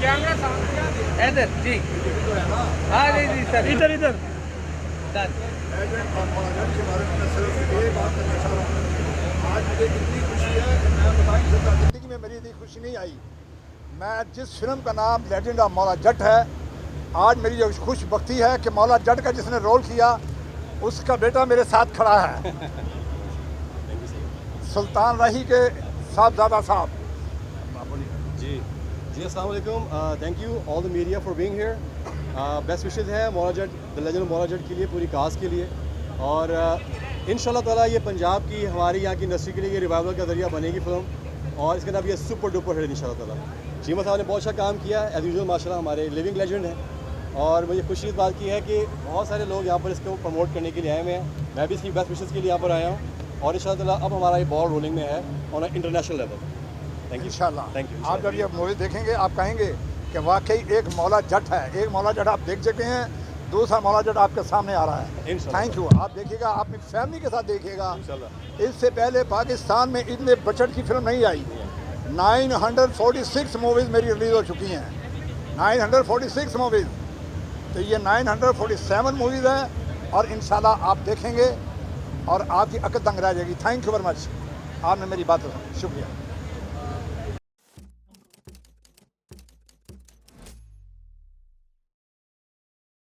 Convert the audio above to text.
Camera सामने इधर जी। हाँ जी जी सर, इधर इधर डन। एजेंट और महाजन के बारे में मैं सिर्फ ये बात करना चाह रहा हूँ। आज मुझे इतनी खुशी है कि मैं बता नहीं सकता, ज़िंदगी में मेरी इतनी खुशी नहीं आई। मैं जिस फिल्म का नाम लेजेंड ऑफ मौला जट है, आज मेरी जो खुशबख्ती है कि मौला जट का जिसने रोल किया उसका बेटा मेरे साथ खड़ा है सुल्तान राही के साहबजादा साहब। जी जी, अस्सलाम वालेकुम। Thank you all the media for being here. Best wishes है मौला जट, द लेजेंड मौला जट के लिए, पूरी कास्ट के लिए। और इंशाल्लाह ताला ये पंजाब की, हमारी यहाँ की इंडस्ट्री के लिए ये रिवाइवल का ज़रिया बनेगी फिल्म, और इसके अंदर ये सुपर डुपर हिट इंशाल्लाह ताला। चीमा साहब ने बहुत अच्छा काम किया एज यूजुअल, माशाल्लाह हमारे लिविंग लेजेंड हैं। और मुझे खुशी इस बात की है कि बहुत सारे लोग यहाँ पर इसको प्रमोट करने के लिए आए हुए हैं। मैं भी इसकी बेस्ट विशेज़ के लिए यहाँ पर आया हूँ, और इंशाल्लाह ताला अब हमारा ये बॉल रोलिंग में है on international level. Thank you इंशाल्लाह। Thank you. आप जब ये मूवी देखेंगे आप कहेंगे कि वाकई एक मौला जट है। एक मौला जट आप देख चुके हैं, दूसरा मौला जट आपके सामने आ रहा है। इंशाल्लाह। Thank you. आप देखिएगा, अपनी फैमिली के साथ देखिएगा। इंशाल्लाह। इससे पहले पाकिस्तान में इतने बजट की फिल्म नहीं आई। 946 मूवीज़ मेरी रिलीज़ हो चुकी हैं, 946 मूवीज़। तो ये 947 मूवीज़ हैं, और इंशाल्लाह आप देखेंगे और आपकी अकल दंग रह जाएगी। थैंक यू वेरी मच, आपने मेरी बात सुनी, शुक्रिया।